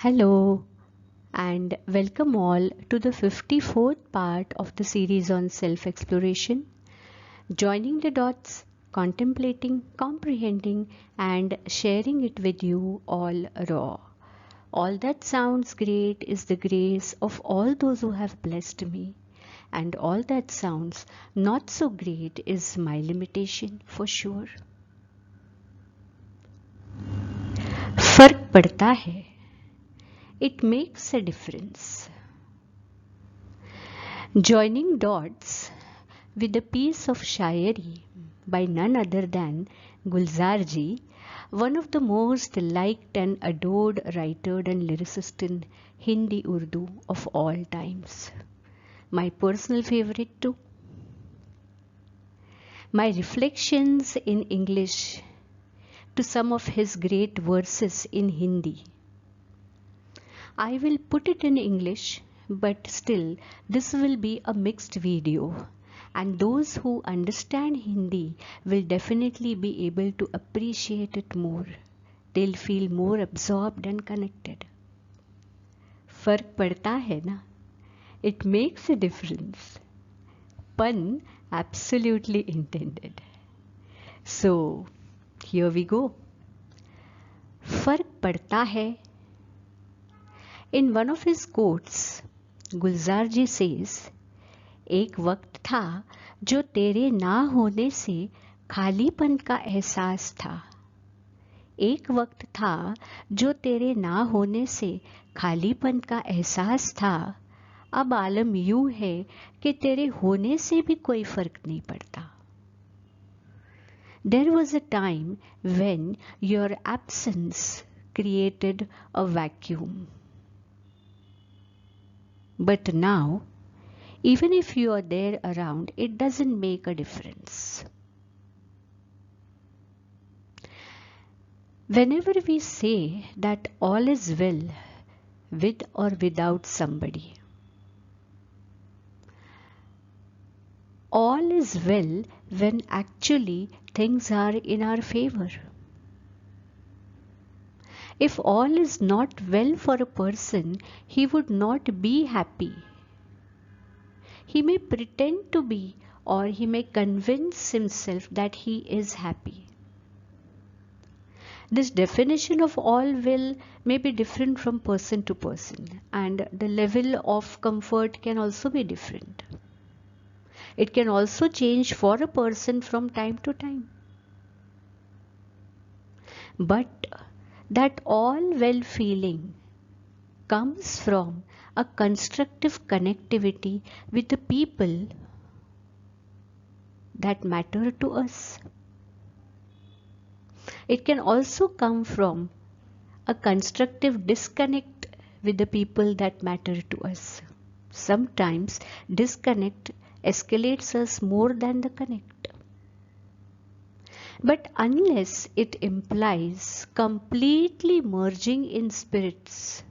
Hello and welcome all to the 54th part of the series on self-exploration, joining the dots, contemplating, comprehending and sharing it with you all raw. All that sounds great is the grace of all those who have blessed me, and all that sounds not so great is my limitation for sure. फर्क पड़ता है. It makes a difference. Joining dots with a piece of Shayari by none other than Gulzar Ji, one of the most liked and adored writer and lyricist in Hindi Urdu of all times. My personal favorite too. My reflections in English to some of his great verses in Hindi. I will put it in English, but still this will be a mixed video, and those who understand Hindi will definitely be able to appreciate it more. They'll feel more absorbed and connected. फर्क पड़ता है ना? It makes a difference. Pun absolutely intended. So, here we go. फर्क पड़ता है. In one of his quotes, Gulzar ji says, एक वक्त था जो तेरे ना होने से खालीपन का एहसास था. एक वक्त था जो तेरे ना होने से खालीपन का एहसास था. अब आलम यूं है कि तेरे होने से भी कोई फर्क नहीं पड़ता. There was a time when your absence created a vacuum. But now, even if you are there around, it doesn't make a difference. Whenever we say that all is well with or without somebody, all is well when actually things are in our favor. If all is not well for a person, he would not be happy. He may pretend to be, or he may convince himself that he is happy. This definition of all well may be different from person to person, and the level of comfort can also be different. It can also change for a person from time to time. But that all well feeling comes from a constructive connectivity with the people that matter to us. It can also come from a constructive disconnect with the people that matter to us. Sometimes disconnect escalates us more than the connect. But unless it implies completely merging in spirits,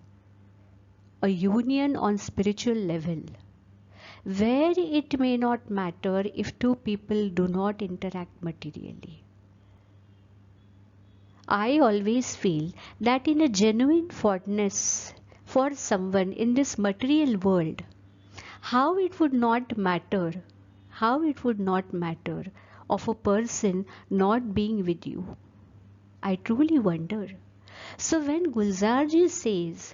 a union on spiritual level, where it may not matter if two people do not interact materially. I always feel that in a genuine fondness for someone in this material world, how it would not matter of a person not being with you. I truly wonder. So when Gulzar ji says,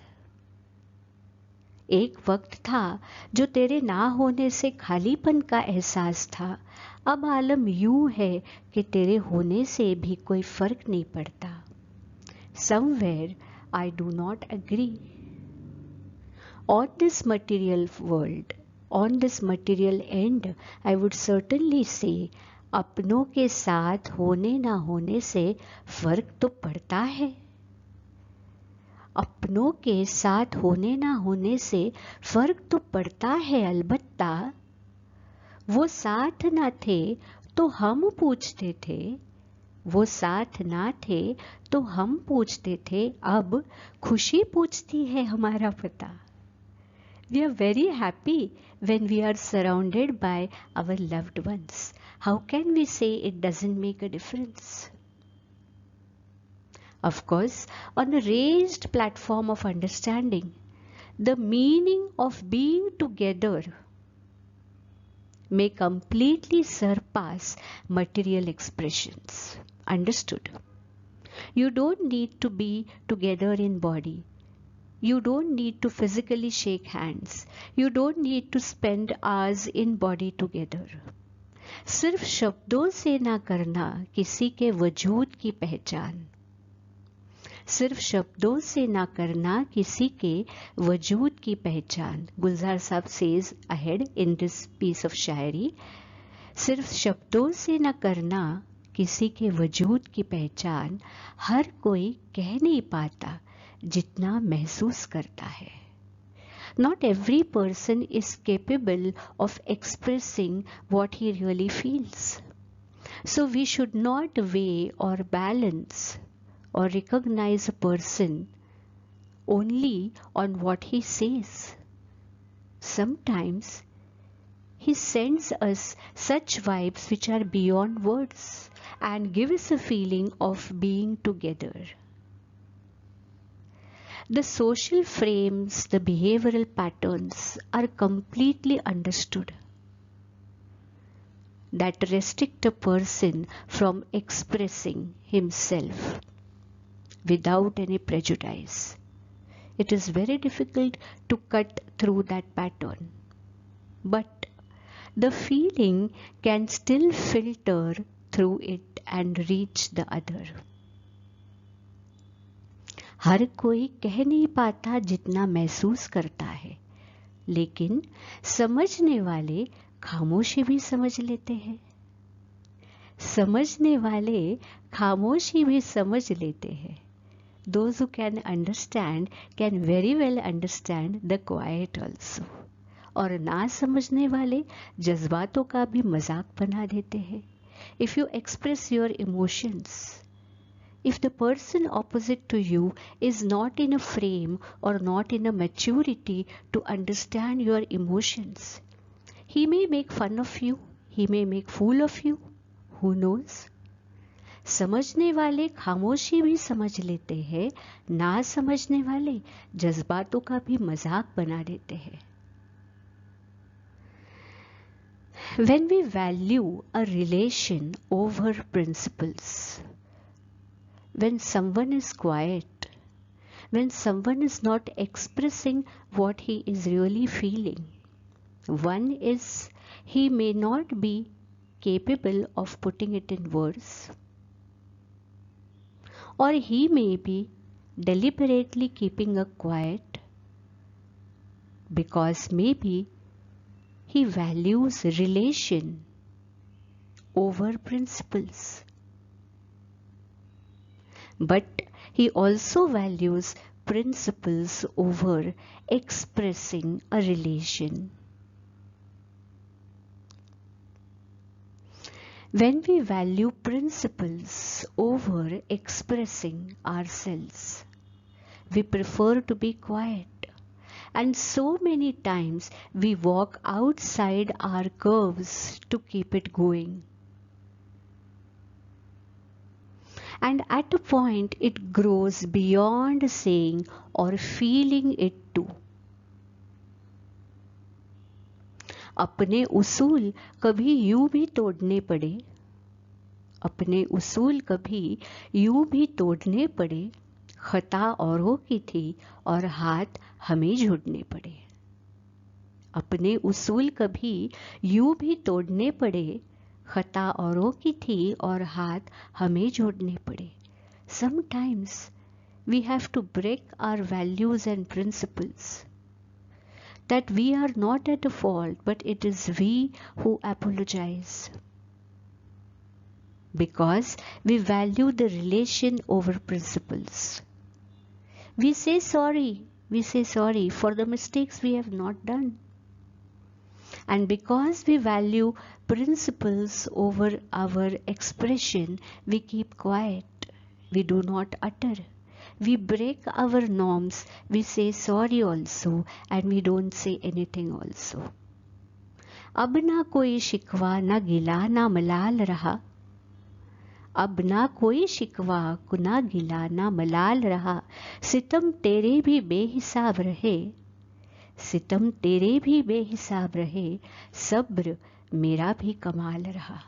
एक वक्त था जो तेरे ना होने से खालीपन का एहसास था, अब आलम यूं है कि तेरे होने से भी कोई फर्क नहीं पड़ता. Somewhere I do not agree. On this material world, on this material end, I would certainly say, अपनों के साथ होने ना होने से फर्क तो पड़ता है. अपनों के साथ होने ना होने से फर्क तो पड़ता है अलबत्ता. वो साथ ना थे तो हम पूछते थे, वो साथ ना थे तो हम पूछते थे, अब खुशी पूछती है हमारा पता. We are very happy when we are surrounded by our loved ones. How can we say it doesn't make a difference? Of course, on a raised platform of understanding, the meaning of being together may completely surpass material expressions. Understood? You don't need to be together in body. You don't need to physically shake hands. You don't need to spend hours in body together. सिर्फ शब्दों से ना करना किसी के वजूद की पहचान. सिर्फ शब्दों से ना करना किसी के वजूद की पहचान. गुलजार साहब says ahead in this piece of शायरी. सिर्फ शब्दों से ना करना किसी के वजूद की पहचान हर कोई कह नहीं पाता जितना महसूस करता है. Not every person is capable of expressing what he really feels. So we should not weigh or balance or recognize a person only on what he says. Sometimes he sends us such vibes which are beyond words and give us a feeling of being together. The social frames, the behavioral patterns are completely understood that restrict a person from expressing himself without any prejudice. It is very difficult to cut through that pattern, but the feeling can still filter through it and reach the other. हर कोई कह नहीं पाता जितना महसूस करता है, लेकिन समझने वाले खामोशी भी समझ लेते हैं. समझने वाले खामोशी भी समझ लेते हैं. Those who can understand can very well understand the quiet also. और ना समझने वाले जज्बातों का भी मजाक बना देते हैं. If you express your emotions, if the person opposite to you is not in a frame or not in a maturity to understand your emotions, he may make fun of you, he may make fool of you, who knows? समझने वाले खामोशी भी समझ लेते हैं, ना समझने वाले जज्बातों का भी मजाक बना देते हैं. When we value a relation over principles, when someone is quiet, when someone is not expressing what he is really feeling, one is he may not be capable of putting it in words, or he may be deliberately keeping a quiet because maybe he values relation over principles. But he also values principles over expressing a relation. When we value principles over expressing ourselves, we prefer to be quiet. And so many times we walk outside our curves to keep it going. And at a point it grows beyond saying or feeling it too. अपने उसूल कभी यूं भी तोड़ने पड़े, अपने उसूल कभी यूं भी तोड़ने पड़े, खता औरों की थी और हाथ हमें जोड़ने पड़े. अपने उसूल कभी यूं भी तोड़ने पड़े, खता औरों की थी और हाथ हमें जोड़ने पड़े. Sometimes we have to break our values and principles. That we are not at a fault, but it is we who apologize. Because we value the relation over principles. We say sorry for the mistakes we have not done. And because we value principles over our expression, we keep quiet. We do not utter. We break our norms. We say sorry also and we don't say anything also. अब ना कोई शिकवा ना गिला ना मलाल रहा. अब ना कोई शिकवा ना गिला ना मलाल रहा, सितम तेरे भी बेहिसाब रहे, सितम तेरे भी बेहिसाब रहे, सब्र मेरा भी कमाल रहा.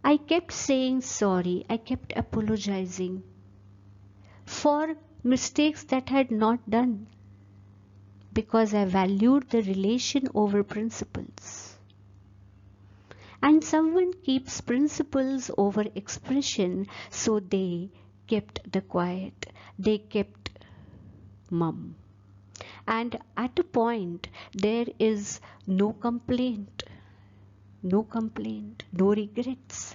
I kept saying sorry, I kept apologizing for mistakes that I had not done, because I valued the relation over principles. And someone keeps principles over expression, so they kept the quiet, they kept mum. And at a point, there is no complaint, no regrets.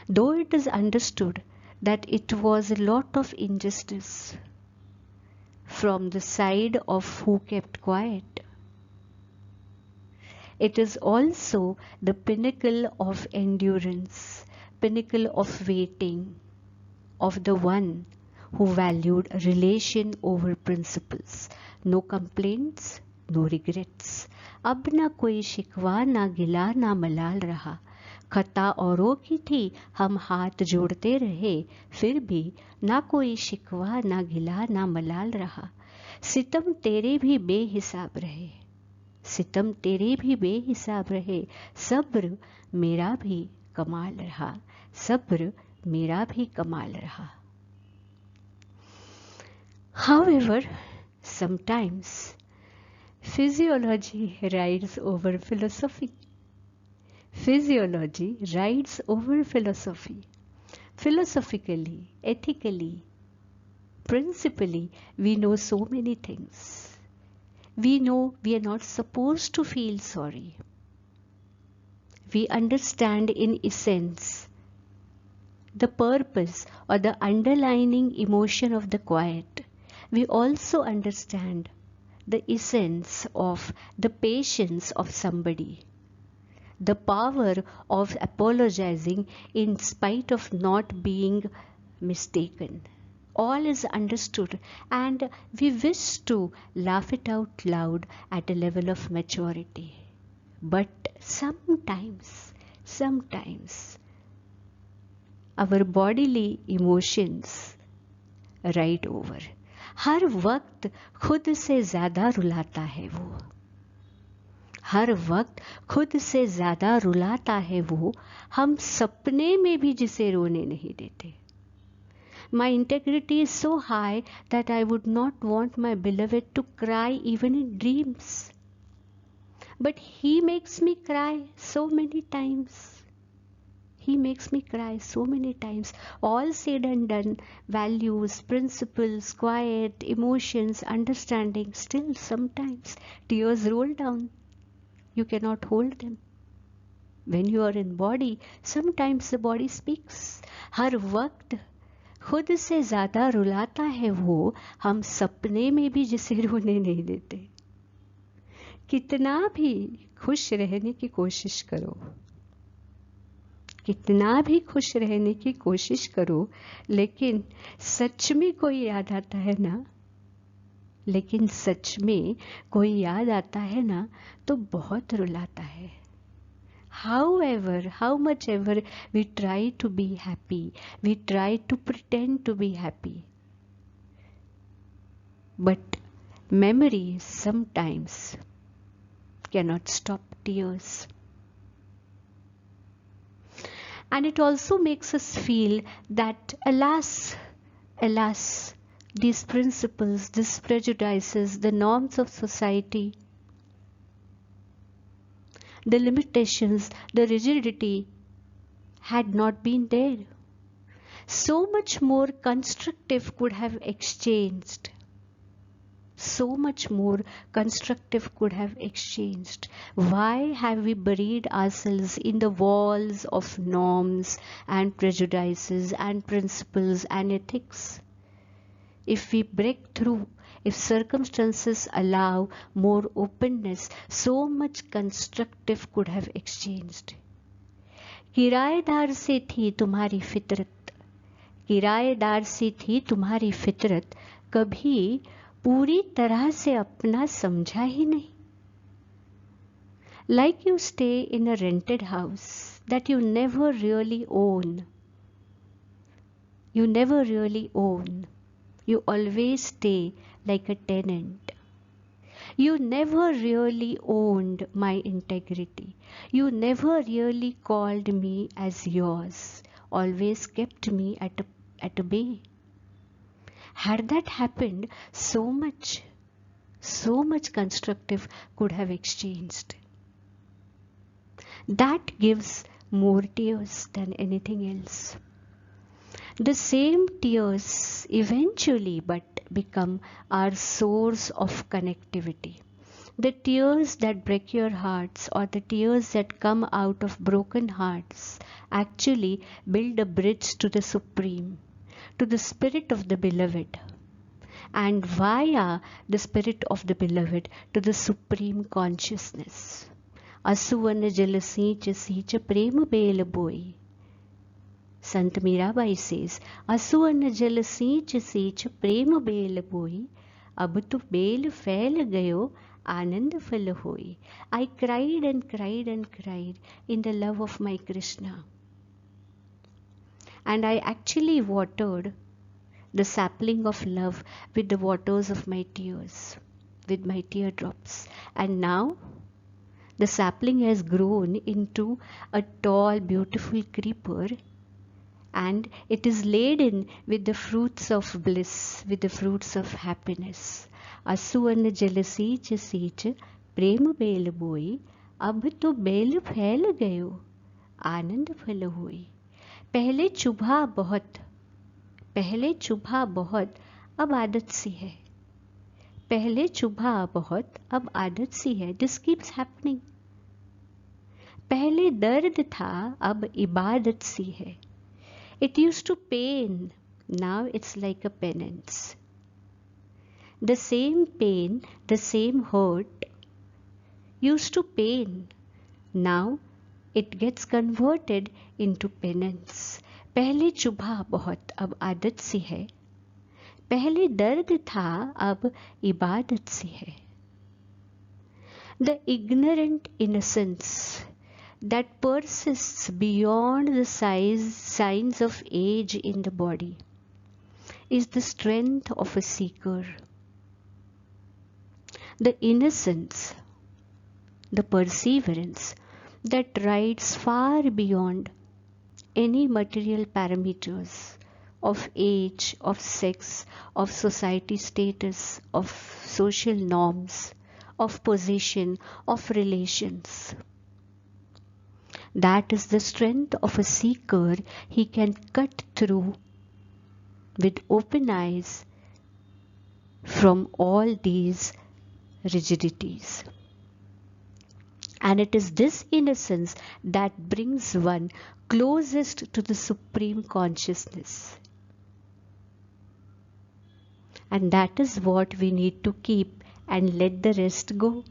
Though it is understood that it was a lot of injustice from the side of who kept quiet, it is also the pinnacle of endurance, pinnacle of waiting, of the one who valued relation over principles. No complaints, no regrets. अब ना कोई शिकवा ना गिला ना मलाल रहा. खता औरों की थी, हम हाथ जोड़ते रहे, फिर भी ना कोई शिकवा ना गिला ना मलाल रहा. सितम तेरे भी बेहिसाब रहे, सितम तेरे भी बेहिसाब रहे, सब्र मेरा भी कमाल रहा, सब्र मेरा भी कमाल रहा. However, sometimes physiology rides over philosophy. Physiology rides over philosophy. Philosophically, ethically, principally, we know so many things. We know we are not supposed to feel sorry. We understand in essence the purpose or the underlying emotion of the quiet. We also understand the essence of the patience of somebody, the power of apologizing in spite of not being mistaken. All is understood, and we wish to laugh it out loud at a level of maturity. But sometimes our bodily emotions ride over. हर वक्त खुद से ज्यादा रुलाता है वो, हर वक्त खुद से ज्यादा रुलाता है वो, हम सपने में भी जिसे रोने नहीं देते. My integrity is so high that I would not want my beloved to cry even in dreams. But he makes me cry so many times. He makes me cry so many times. All said and done, values, principles, quiet, emotions, understanding, still sometimes tears roll down. You cannot hold them. When you are in body, sometimes the body speaks. हर वक्त खुद से ज़्यादा रुलाता है वो, हम सपने में भी जिसे रोने नहीं देते. कितना भी खुश रहने की कोशिश करो, कितना भी खुश रहने की कोशिश करो, लेकिन सच में कोई याद आता है ना, लेकिन सच में कोई याद आता है ना, तो बहुत रुलाता है. However, how much ever we try to be happy, we try to pretend to be happy, but memory sometimes cannot stop tears. And it also makes us feel that alas, these principles, these prejudices, the norms of society, the limitations, the rigidity had not been there. So much more constructive could have exchanged. So much more constructive could have exchanged. Why have we buried ourselves in the walls of norms and prejudices and principles and ethics? If we break through, if circumstances allow more openness, so much constructive could have exchanged. किराएदार से थी तुम्हारी फितरत, किराएदार से थी तुम्हारी फितरत, कभी पूरी तरह से अपना समझा ही नहीं. Like you stay in a rented house, that you never really own. You never really own. You always stay like a tenant. You never really owned my integrity. You never really called me as yours. Always kept me at a bay. Had that happened, so much constructive could have exchanged. That gives more tears than anything else. The same tears eventually but become our source of connectivity. The tears that break your hearts, or the tears that come out of broken hearts, actually build a bridge to the Supreme, to the Spirit of the Beloved, and via the Spirit of the Beloved to the Supreme Consciousness. Asuvan jal seech prem bel boi. Sant Mirabai says, Asuvan jal seech prem bel boi, ab to bel fail gayo, anand fal hoi. I cried and cried and cried in the love of my Krishna. And I actually watered the sapling of love with the waters of my tears, with my teardrops. And now the sapling has grown into a tall, beautiful creeper, and it is laden with the fruits of bliss, with the fruits of happiness. Asuvan jal seech prem bel boi, ab to bel फैल गयो, आनंद फल हुई. पहले चुभा बहुत, अब आदत सी है. पहले चुभा बहुत, अब आदत सी है. This keeps happening. पहले दर्द था, अब इबादत सी है. It used to pain, now it's like a penance. The same pain, the same hurt used to pain. Now it gets converted into penance. पहले चुभा बहुत, अब आदत सी है. पहले दर्द था, अब इबादत सी है. The ignorant innocence that persists beyond the signs of age in the body is the strength of a seeker. The innocence, the perseverance that rides far beyond any material parameters of age, of sex, of society status, of social norms, of position, of relations. That is the strength of a seeker. He can cut through with open eyes from all these rigidities. And it is this innocence that brings one closest to the Supreme Consciousness. And that is what we need to keep and let the rest go.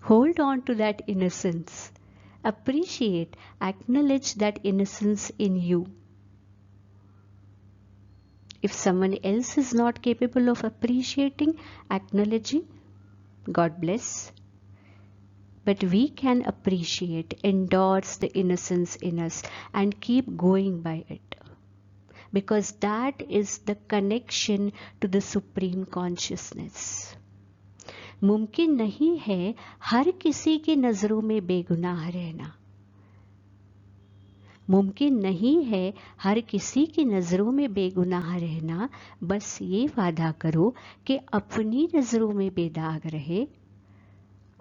Hold on to that innocence. Appreciate, acknowledge that innocence in you. If someone else is not capable of appreciating, acknowledging, God bless. But we can appreciate, endorse the innocence in us and keep going by it. Because that is the connection to the Supreme Consciousness. मुमकिन नहीं है हर किसी की नजरों में बेगुनाह रहना. मुमकिन नहीं है हर किसी की नजरों में बेगुनाह रहना. बस ये वादा करो कि अपनी नजरों में बेदाग रहे,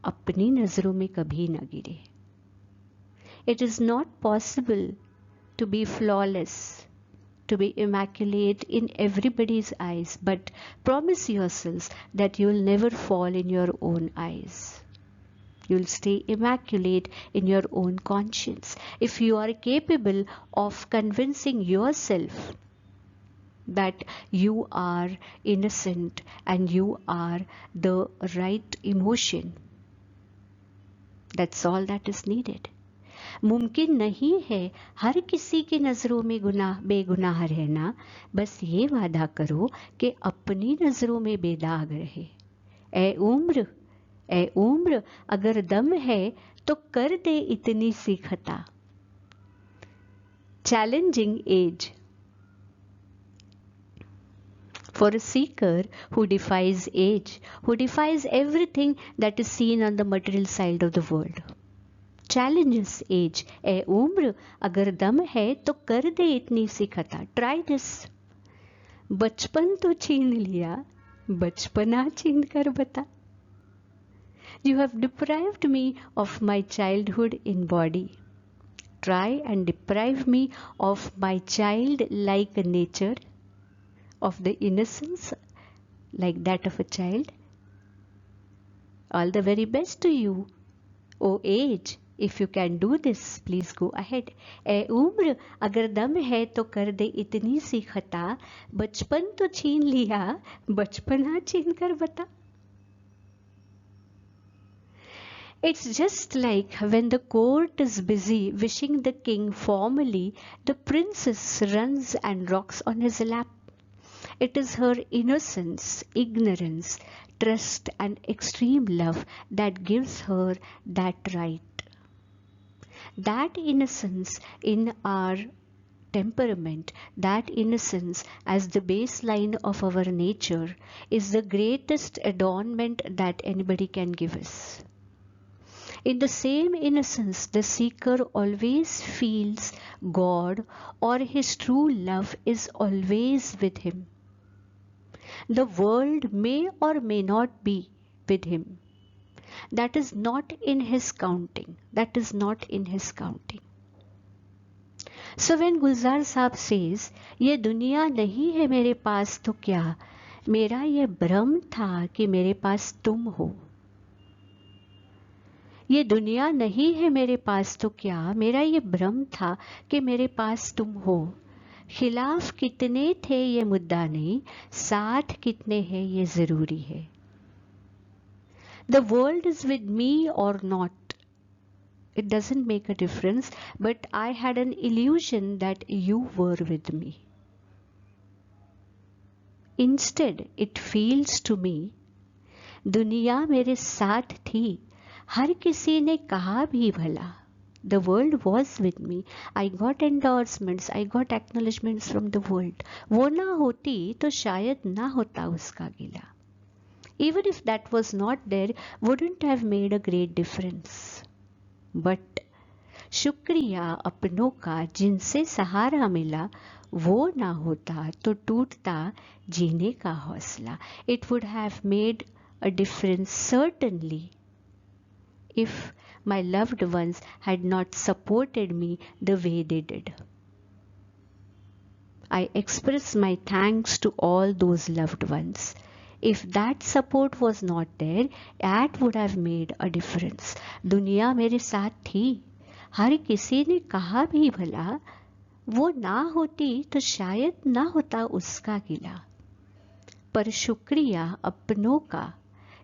अपनी नजरों में कभी न गिरे. It is not possible to be flawless, to be immaculate in everybody's eyes, but promise yourselves that you will never fall in your own eyes. You will stay immaculate in your own conscience. If you are capable of convincing yourself that you are innocent and you are the right emotion, that's all that is needed. मुमकिन नहीं है हर किसी की नजरों में बेगुनाह रहना. बस ये वादा करो कि अपनी नजरों में बेदाग रहे. ए उम्र ए उम्र अगर दम है तो कर दे इतनी सी खता. Challenging age. For a seeker who defies age, who defies everything that is seen on the material side of the world. Challenges age. ए उम्र अगर दम है तो कर दे इतनी सी खता. Try this. बचपन तो छीन लिया, बचपना छीन कर बता. You have deprived me of my childhood in body. Try and deprive me of my child-like nature, of the innocence like that of a child. All the very best to you, O age. If you can do this, please go ahead. ए उम्र अगर दम है तो कर दे इतनी सी खता. बचपन तो छीन लिया, बचपना छीन कर बता. It's just like when the court is busy wishing the king formally, the princess runs and rocks on his lap. It is her innocence, ignorance, trust and extreme love that gives her that right. That innocence in our temperament, that innocence as the baseline of our nature is the greatest adornment that anybody can give us. In the same innocence, the seeker always feels God or his true love is always with him. The world may or may not be with him. That is not in his counting. That is not in his counting. So when Gulzar Saab says, ये दुनिया नहीं है मेरे पास तो क्या, मेरा ये भ्रम था कि मेरे पास तुम हो. ये दुनिया नहीं है मेरे पास तो क्या, मेरा ये भ्रम था कि मेरे पास तुम हो. खिलाफ कितने थे ये मुद्दा नहीं, साथ कितने हैं ये जरूरी है. The world is with me or not. It doesn't make a difference, but I had an illusion that you were with me. Instead, it feels to me, दुनिया मेरे साथ थी, हर किसी ने कहा भी भला. The world was with me. I got endorsements, I got acknowledgements from the world. वो ना होती तो शायद ना होता उसका गिला. Even if that was not there, wouldn't have made a great difference. But शुक्रिया अपनों का जिनसे सहारा मिला, वो ना होता तो टूटता जीने का हौसला. It would have made a difference certainly if my loved ones had not supported me the way they did. I express my thanks to all those loved ones. If that support was not there, that would have made a difference. दुनिया मेरे साथ थी, हर किसी ने कहा भी भला, वो ना होती तो शायद ना होता उसका गिला. पर शुक्रिया अपनों का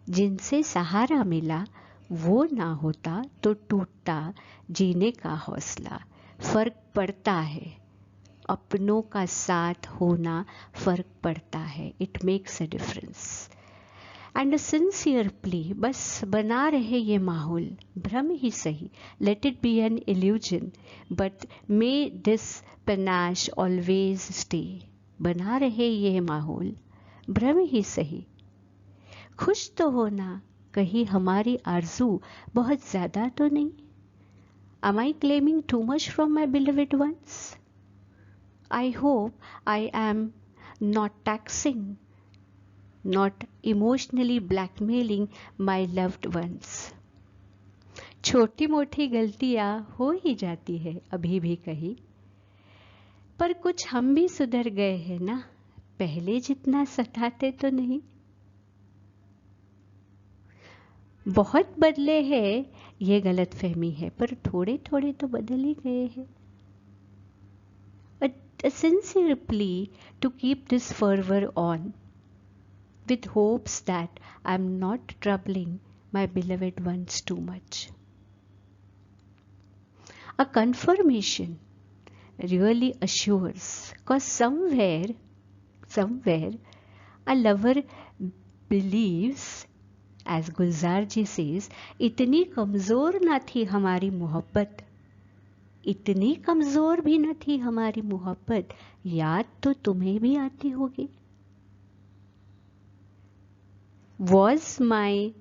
जिनसे सहारा मिला, वो ना होता तो टूटता जीने का हौसला. फर्क पड़ता है, अपनों का साथ होना फर्क पड़ता है. It makes a difference. And a sincere plea, बस बना रहे ये माहौल, भ्रम ही सही, let it be an illusion, but may this panache always stay. बना रहे ये माहौल, भ्रम ही सही, खुश तो होना, कहीं हमारी आरज़ू बहुत ज़्यादा तो नहीं. Am I claiming too much from my beloved ones? I hope I am not taxing, not emotionally blackmailing my loved ones. छोटी मोटी गलतियां हो ही जाती है अभी भी कहीं, पर कुछ हम भी सुधर गए हैं ना, पहले जितना सताते तो नहीं. बहुत बदले हैं ये गलत फहमी है, पर थोड़े थोड़े तो बदल ही गए हैं. A sincere plea to keep this fervor on, with hopes that I am not troubling my beloved ones too much. A confirmation really assures, because somewhere a lover believes As Gulzar ji says, इतनी कमजोर ना थी हमारी मोहब्बत, इतनी कमजोर भी न थी हमारी मोहब्बत, याद तो तुम्हें भी आती होगी. Was my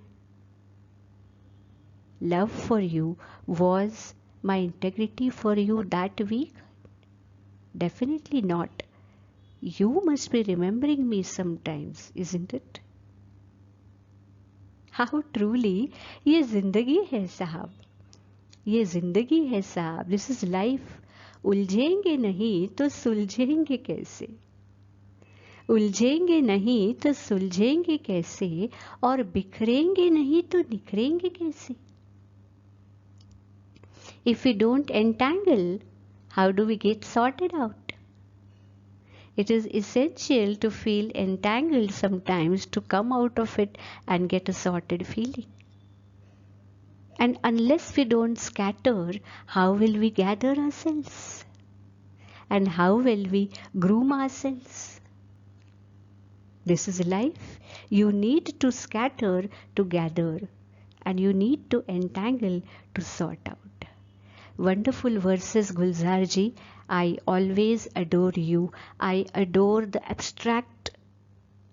love for you, was my integrity for you that weak? Definitely not. You must be remembering me sometimes, isn't it? How truly ये जिंदगी है साहब, ये जिंदगी है साहब. This is life. उलझेंगे नहीं तो सुलझेंगे कैसे, उलझेंगे नहीं तो सुलझेंगे कैसे, और बिखरेंगे नहीं तो निखरेंगे कैसे. If we don't entangle, how do we get sorted out? It is essential to feel entangled sometimes to come out of it and get a sorted feeling. And unless we don't scatter, how will we gather ourselves? And how will we groom ourselves? This is life. You need to scatter to gather, and you need to entangle to sort out. Wonderful verses, Gulzar ji. I always adore you. I adore the abstract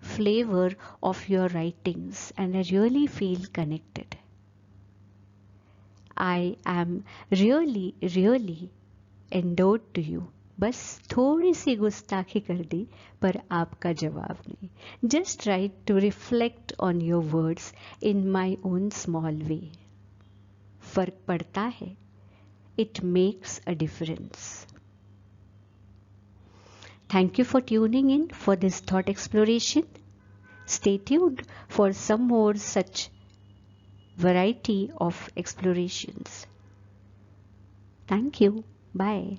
flavor of your writings, and I really feel connected. I am really endowed to you. बस थोड़ी सी गुस्ताखी कर दी, पर आपका जवाब नहीं. Just try to reflect on your words in my own small way. फर्क पड़ता है. It makes a difference. Thank you for tuning in for this thought exploration. Stay tuned for some more such variety of explorations. Thank you. Bye.